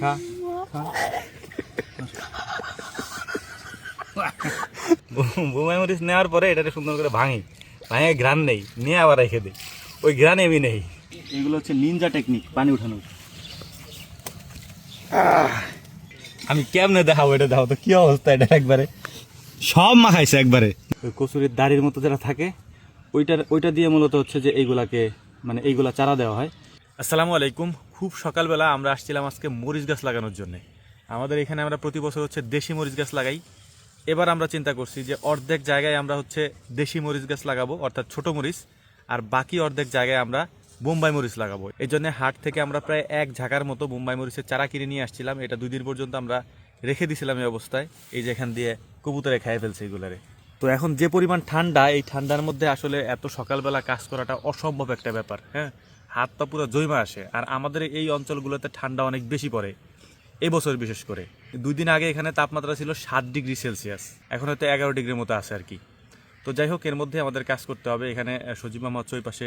খা খা বোমাই মরিচ নেওয়ার পরে এটাকে সুন্দর করে ভাঙি ভাঙে ঘ্রাণ নেই নিয়ে আবার রেখে দিই, ওই ঘ্রাণ এমনি নেই। এগুলো হচ্ছে নিনজা টেকনিক পানি উঠানোর। আমি কেমনে দেখাবো, এটা দেখো তো কি অবস্থা, এটা একবারে সব মাখাইছে একবারে। ওই কচুরির দাড়ির মতো যেটা থাকে ওইটা দিয়ে মূলত হচ্ছে যে এইগুলাকে মানে এইগুলা চারা দেওয়া হয়। আসসালামু আলাইকুম। খুব সকালবেলা আমরা আসছিলাম আজকে মরিচ গাছ লাগানোর জন্য। আমাদের এখানে আমরা প্রতি বছর হচ্ছে দেশি মরিচ গাছ লাগাই। এবার আমরা চিন্তা করছি যে অর্ধেক জায়গায় আমরা হচ্ছে দেশি মরিচ গাছ লাগাবো, অর্থাৎ ছোট মরিচ, আর বাকি অর্ধেক জায়গায় আমরা বোম্বাই মরিচ লাগাবো। এই জন্য হাট থেকে আমরা প্রায় এক ঝাঁকার মতো বোম্বাই মরিচের চারা কিনে নিয়ে আসছিলাম। এটা 2 দিন পর্যন্ত আমরা রেখে দিয়েছিলাম এই অবস্থায়। এই যে এখান দিয়ে কবুতরে খেয়ে ফেলছে এগুলারে। তো এখন যে পরিমাণ ঠান্ডা, এই ঠান্ডার মধ্যে আসলে এত সকালবেলা কাজ করাটা অসম্ভব একটা ব্যাপার। হ্যাঁ, হাত পা পুরো জৈমা আসে। আর আমাদের এই অঞ্চলগুলোতে ঠান্ডা অনেক বেশি পড়ে এবছর, বিশেষ করে 2 দিন আগে এখানে তাপমাত্রা ছিল 7 ডিগ্রি সেলসিয়াস, এখন হয়তো 11 ডিগ্রির মতো আছে আর কি। তো যাই হোক, এর মধ্যে আমাদের কাজ করতে হবে। এখানে সজীব মামা হচ্ছে ওই পাশে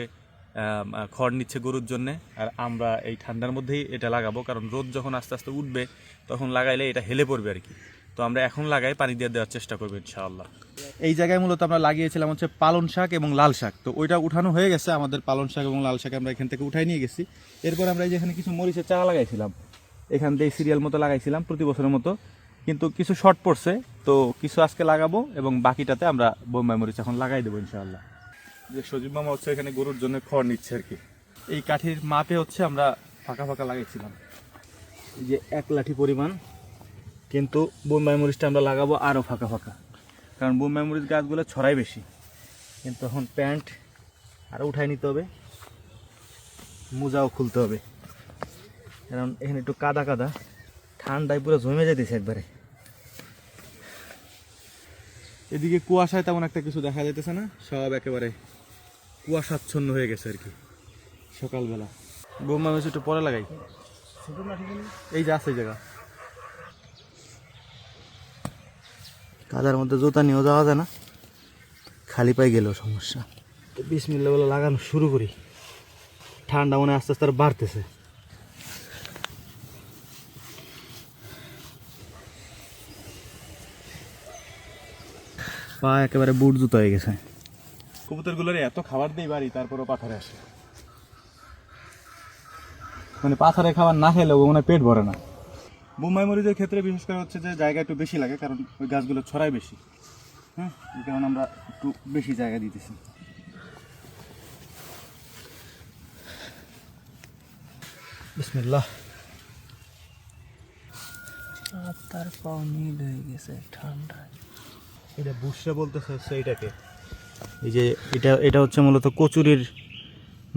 খড় নিচ্ছে গরুর জন্য, আর আমরা এই ঠান্ডার মধ্যেই এটা লাগাবো, কারণ রোদ যখন আস্তে আস্তে উঠবে তখন লাগাইলে এটা হেলে পড়বে আর কি। তো আমরা এখন লাগাই, পানি দিয়ে দেওয়ার চেষ্টা করবো ইনশাআল্লাহ। এই জায়গায় মূলত আমরা লাগিয়েছিলাম হচ্ছে পালন শাক এবং লাল শাক। তো ওইটা উঠানো হয়ে গেছে, আমাদের পালন শাক এবং লাল শাক আমরা এখান থেকে উঠাই নিয়ে গেছি। এরপর আমরা এই যেখানে কিছু মরিচের চারা লাগাইছিলাম, এখান দিয়ে সিরিয়াল মতো লাগাইছিলাম প্রতি বছরের মতো, কিন্তু কিছু শর্ট পড়ছে। তো কিছু আজকে লাগাবো এবং বাকিটাতে আমরা বোম্বাই মরিচ এখন লাগাই দেবো ইনশাআল্লাহ। যে সজীব মামা হচ্ছে এখানে গরুর জন্য খড় নিচ্ছে আর কি। এই কাঠির মাপে হচ্ছে আমরা ফাঁকা ফাঁকা লাগাইছিলাম, এই যে 1 লাঠি পরিমাণ। কিন্তু বোম্বাই মরিচটা আমরা লাগাবো আরও ফাঁকা ফাঁকা, কারণ বোম্বাই মরিচ গাছগুলো ছড়াই বেশি। কিন্তু এখন প্যান্ট আরও উঠাই নিতে হবে, মোজাও খুলতে হবে, কারণ এখানে একটু কাদা কাদা, ঠান্ডায় পুরো জমে যেতেছে একবারে। এদিকে কুয়াশায় তেমন একটা কিছু দেখা যাইতেছে না, সব একেবারে কুয়াশাচ্ছন্ন হয়ে গেছে আর কি সকালবেলা। বোম্বাই মরিচ একটু পরে লাগাই, এই যে আছে এই জায়গা, কাদার মধ্যে জুতা নিয়েও যাওয়া যায় না, খালি পায়ে গেলেও সমস্যা। তো বিসমিল্লাহ বলে লাগানো শুরু করি। ঠান্ডা মনে আস্তে আস্তে বাড়তেছে। পা একেবারে বুট জুতো হয়ে গেছে। কবুতরগুলোর এত খাবার দেই বাড়ি, তারপরও পাথরে আসে। মানে পাথরে খাবার না খেলেও মনে পেট ভরে না। বোম্বাই মরিচের ক্ষেত্রে বিশেষ করে হচ্ছে যে জায়গা একটু বেশি লাগে, কারণ ওই গাছগুলো ছড়ায় বেশি। হ্যাঁ, এই কারণে আমরা একটু বেশি জায়গা দিতেছি। বিসমিল্লাহ। তার পাও নীল হয়ে গেছে ঠান্ডায়। এটা বুসরা বলতেছে হচ্ছে এইটাকে, এই যে এটা হচ্ছে মূলত কচুরির,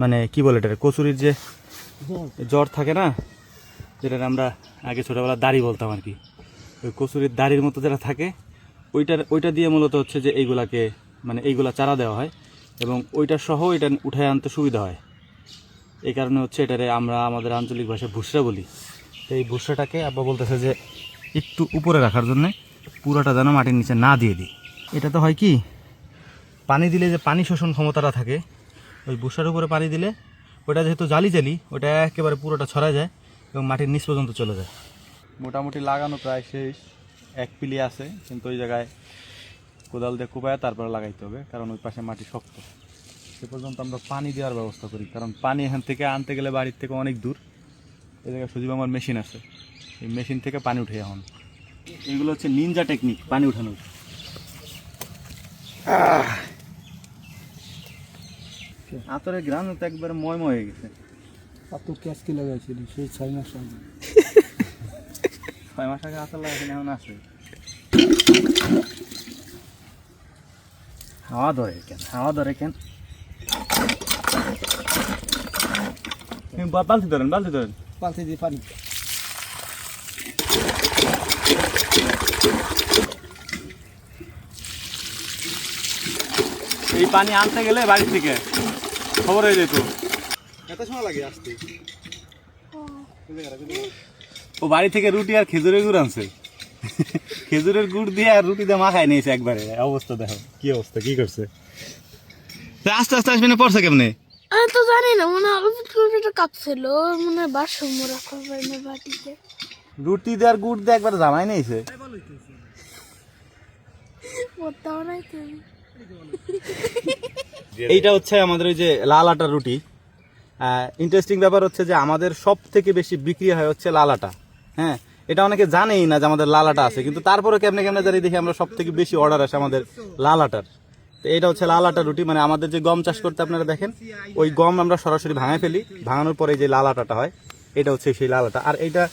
মানে কি বলে এটা, কচুরির যে জ্বর থাকে না, যেটা আমরা আগে ছোটোবেলা দাড়ি বলতাম আর কি। ওই কচুরির দাড়ির মতো যেটা থাকে ওইটা দিয়ে মূলত হচ্ছে যে এইগুলাকে মানে এইগুলা চারা দেওয়া হয়, এবং ওইটা সহ এটা উঠায় আনতে সুবিধা হয়। এই কারণে হচ্ছে এটারে আমরা আমাদের আঞ্চলিক ভাষায় ভুসরা বলি। তো এই ভুসরাটাকে আব্বা বলতেছে যে একটু উপরে রাখার জন্যে, পুরোটা যেন মাটির নিচে না দিয়ে দিই। এটা তো হয় কি, পানি দিলে যে পানি শোষণ ক্ষমতাটা থাকে, ওই ভুসরার উপরে পানি দিলে ওটা যেহেতু জালি ওটা একেবারে পুরোটা ছড়া যায় এবং মাটির নিচ পর্যন্ত চলে যায়। মোটামুটি লাগানো প্রায় শেষ, 1 পিলি আছে, কিন্তু ওই জায়গায় কোদাল দিয়ে কোপায় তারপরে লাগাইতে হবে, কারণ ওই পাশে মাটি শক্ত। সে পর্যন্ত আমরা পানি দেওয়ার ব্যবস্থা করি, কারণ পানি এখান থেকে আনতে গেলে বাড়ির থেকে অনেক দূর। এই জায়গায় সজীব আমার মেশিন আছে, এই মেশিন থেকে পানি উঠে এখন। এগুলো হচ্ছে নিনজা টেকনিক পানি উঠানোর। আতরের গ্রাম তো একবারে ময়ময় হয়ে গেছে। এত ক্যাচ কি লাগাইছিলি সেই 6 মাস আগে? 6 মাস আগে আতর লাগাইছেন, এখন আছে। হাওয়া ধরে কেন, হাওয়া ধরে কেন? বালতি ধরেন, বালতি ধরেন, পাল্টে দিয়ে পানি। এই পানি আনতে গেলে বাড়ি থেকে খবর হয়ে যেত। এত সময় লাগে আসতে? ও বাড়ি থেকে রুটি আর খেজুরের গুড় আনছে। খেজুরের গুড় দিয়ে আর রুটি দিয়ে মাখায় নিয়েছে একবারে। অবস্থা দেখো কি অবস্থা, কি করছে। আস্তে আস্তে আসবে না, পড়ছে কেমনে? আমি তো জানি না, মনে হয় অল্প একটু কাঁপছিল, মনে হয় বাসন রাখা পারি না বাটিতে। রুটি দেওয়ার গুড় দিয়ে একবার জামাই নিয়েছে। এইটা হচ্ছে আমাদের ওই যে লাল আটার রুটি। ইন্টারেস্টিং ব্যাপার হচ্ছে যে আমাদের সব থেকে বেশি বিক্রি হয় হচ্ছে লাল আটা। হ্যাঁ, এটা অনেকে জানেই না যে আমাদের লাল আটা আছে, কিন্তু তারপরে কেমনে কেমনে জানি দেখি আমরা সব থেকে বেশি অর্ডার আসে আমাদের লাল আটার। তো এটা হচ্ছে লাল আটার রুটি। মানে আমাদের যে গম চাষ করতে আপনারা দেখেন, ওই গম আমরা সরাসরি ভাঙায় ফেলি, ভাঙানোর পরে যে লাল আটাটা হয় এটা হচ্ছে সেই লাল আটা। আর এইটা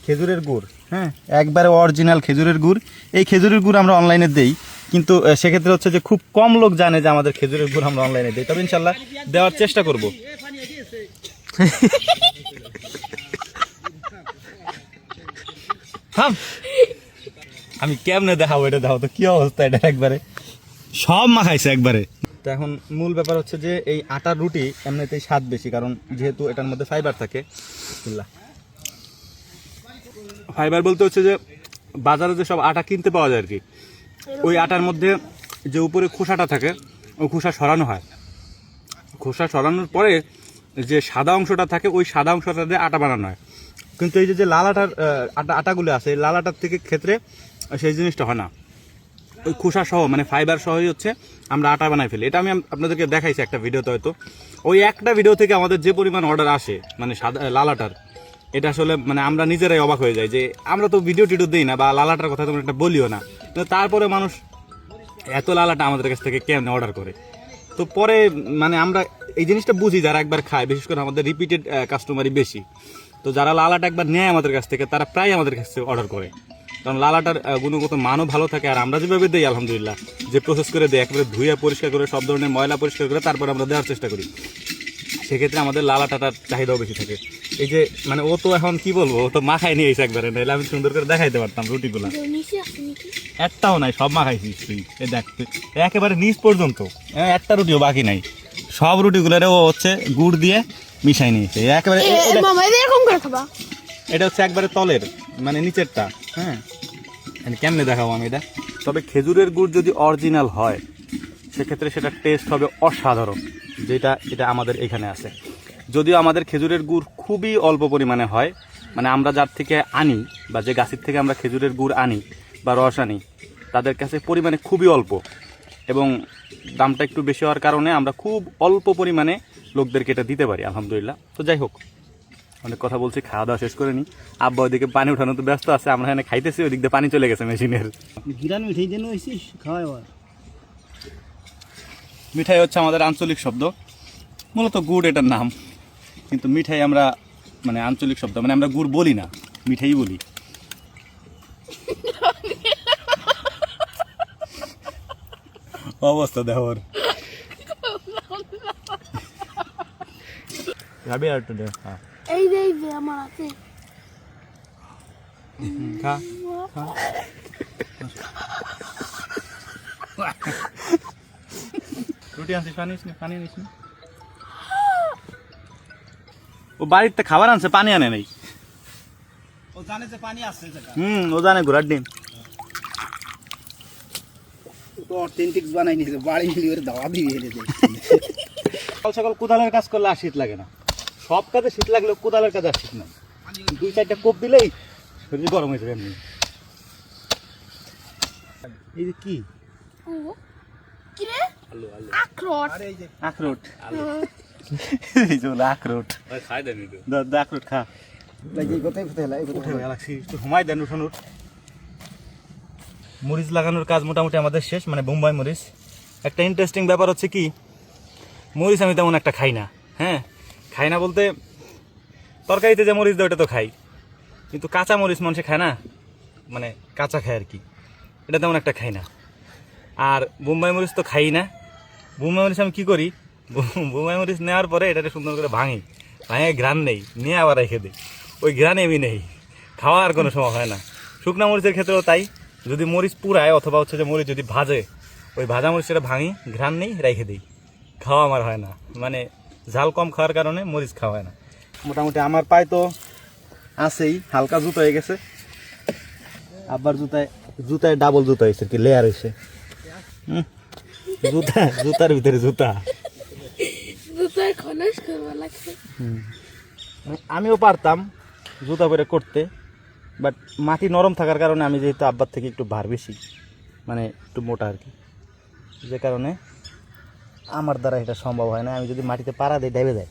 খেজুরের গুড়। হ্যাঁ, একবারে অরিজিনাল খেজুরের গুড়। এই খেজুরের গুড় আমরা অনলাইনে দেই, কিন্তু সেক্ষেত্রে হচ্ছে যে খুব কম লোক জানে যে আমাদের খেজুরের গুড় আমরা অনলাইনে দিই। তবে ইনশাল্লাহ দেওয়ার চেষ্টা করব। আমি কেমনে দেখাবো এটা, দেখাবো তো কি অবস্থা এটা, একবারে সব মাখাইছে একবারে। তো এখন মূল ব্যাপার হচ্ছে যে এই আটার রুটি এমনিতেই স্বাদ বেশি, কারণ যেহেতু এটার মধ্যে ফাইবার থাকে। ফাইবার বলতে হচ্ছে যে বাজারে যে সব আটা কিনতে পাওয়া যায় আর কি, ওই আটার মধ্যে যে উপরে খোসাটা থাকে ওই খোসা সরানো হয়। খোসা সরানোর পরে যে সাদা অংশটা থাকে ওই সাদা অংশটা দিয়ে আটা বানানো হয়। কিন্তু এই যে লাল আটার আটাগুলো আছে, এই লাল আটার থেকে ক্ষেত্রে সেই জিনিসটা হয় না। ওই খোসা সহ মানে ফাইবার সহই হচ্ছে আমরা আটা বানাই ফেলি। এটা আমি আপনাদেরকে দেখাইছি একটা ভিডিওতে হয়তো। ওই একটা ভিডিও থেকে আমাদের যে পরিমাণ অর্ডার আসে মানে সাদা লাল আটার, এটা আসলে মানে আমরা নিজেরাই অবাক হয়ে যাই যে আমরা তো ভিডিও টিডিও দিই না বা লাল আটার কথা তোমরা একটা বলিও না, কিন্তু তারপরে মানুষ এত লাল আটা আমাদের কাছ থেকে কেমনে অর্ডার করে। তো পরে মানে আমরা এই জিনিসটা বুঝি যারা একবার খায়, বিশেষ করে আমাদের রিপিটেড কাস্টমারই বেশি। তো যারা লাল আটা একবার নেয় আমাদের কাছ থেকে তারা প্রায় আমাদের কাছ থেকে অর্ডার করে, কারণ লাল আটার গুণগত মানও ভালো থাকে। আর আমরা যেভাবে দিই আলহামদুলিল্লাহ, যে প্রসেস করে দিই একেবারে ধুয়ে পরিষ্কার করে সব ধরনের ময়লা পরিষ্কার করে তারপর আমরা দেওয়ার চেষ্টা করি, সেক্ষেত্রে আমাদের লাল আটাটার চাহিদাও বেশি থাকে। এই যে মানে ও তো এখন কি বলবো, ও তো মাখাই নিয়ে এসে একবারে, নাহলে আমি সুন্দর করে দেখাইতে পারতাম রুটিগুলা। একটাও নাই, সব মাখাইছিস তুই। এই দেখ তুই একেবারে নিচ পর্যন্ত একটা রুটিও বাকি নাই, সব রুটিগুলোরে ও হচ্ছে গুড় দিয়ে মিশাই নিয়েছে একেবারে। এটা হচ্ছে একবারে তলের মানে নিচেরটা। হ্যাঁ, কেমনে দেখাবো আমি এটা। তবে খেজুরের গুড় যদি অরিজিনাল হয় সেক্ষেত্রে সেটার টেস্ট হবে অসাধারণ, যেটা এটা আমাদের এখানে আছে। যদিও আমাদের খেজুরের গুড় খুবই অল্প পরিমাণে হয়, মানে আমরা যার থেকে আনি বা যে গাছের থেকে আমরা খেজুরের গুড় আনি বা রস আনি তাদের কাছে পরিমাণে খুবই অল্প, এবং দামটা একটু বেশি হওয়ার কারণে আমরা খুব অল্প পরিমাণে লোকদেরকে এটা দিতে পারি আলহামদুলিল্লাহ। তো যাই হোক, অনেক কথা বলছি, খাওয়া দাওয়া শেষ করে নি। আব্বা ওইদিকে পানি উঠানো তো ব্যস্ত আছে, আমরা এখানে খাইতেছি, ওই দিক দিয়ে পানি চলে গেছে মেশিনের। মিঠাই হচ্ছে আমাদের আঞ্চলিক শব্দ, মূলত গুড় এটার নাম, কিন্তু মিঠাই আমরা মানে আঞ্চলিক শব্দ, মানে আমরা গুড় বলি না, মিঠাই বলি। অবস্থা দেখো ওর। খাবি আর একটু দে। হ্যাঁ, এই যে আমার আছে। খা খা। রুটি আনছিস, পানি নিস না, পানি নিস না। ও বাড়িতে খাবার আনছে, পানি আনে নাই। ও জানে যে পানি আছে জায়গা। ও জানে ঘোড়ার ডিম। তো অথেন্টিক বানাই নিছে, বাড়ি মিলি ওর দাওয়া দিয়ে হেলে দেয়। সকাল সকাল কোদালের কাজ করলে আর শীত লাগে না, সব কাজে শীত লাগলেও কোদালের কাজে আর শীত না। 2-4টা কোপ দিলেই শরীর গরম হয়ে যাবে এমনি। এই যে কি কি রে? আখরোট। আরে এই যে আখরোট, এই যে আখরোট খাই দেন, আখরোট খা। লাগি কোথায় কোথায় লাই উঠে গেলাছি, একটু সময় দেন উঠানোর। মরিচ লাগানোর কাজ মোটামুটি আমাদের শেষ, মানে বোম্বাই মরিচ। একটা ইন্টারেস্টিং ব্যাপার হচ্ছে কি, মরিচ আমি তেমন একটা খাই না। হ্যাঁ, খাই না বলতে তরকারিতে যে মরিচ দেয় ওটা তো খাই, কিন্তু কাঁচা মরিচ মানুষে খায় না, মানে কাঁচা খায় আর কি, এটা তেমন একটা খাই না। আর বোম্বাই মরিচ তো খাই না। বোম্বাই মরিচ আমি কী করি, বোম্বাই মরিচ নেওয়ার পরে এটাকে সুন্দর করে ভাঙি, ভাঙে ঘ্রাণ নেই, নিয়ে আবার রেখে দিই, ওই ঘ্রাণ এমনি নেই, খাওয়া আর কোনো সময় হয় না। শুকনা মরিচের ক্ষেত্রেও তাই, যদি মরিচ পুরায় অথবা হচ্ছে যে মরিচ যদি ভাজে, ওই ভাজা মরিচটা ভাঙি, ঘ্রাণ নেই, রেখে দিই, খাওয়া আমার হয় না। মানে ঝাল কম খাওয়ার কারণে মরিচ খাওয়া হয় না। মোটামুটি আমার পায়ে তো আছেই, হালকা জুতো হয়ে গেছে, আবার জুতায় ডাবল জুতা হয়েছে কি, লেয়ার হয়েছে। জুতার ভিতরে জুতা। লাগছে। আমিও পারতাম জুতা পরে করতে, বাট মাটি নরম থাকার কারণে আমি যেহেতু আব্বার থেকে একটু ভার বেশি, মানে একটু মোটা আর কি, যে কারণে আমার দ্বারা এটা সম্ভব হয় না। আমি যদি মাটিতে পাড়া দিই ডেবে যায়।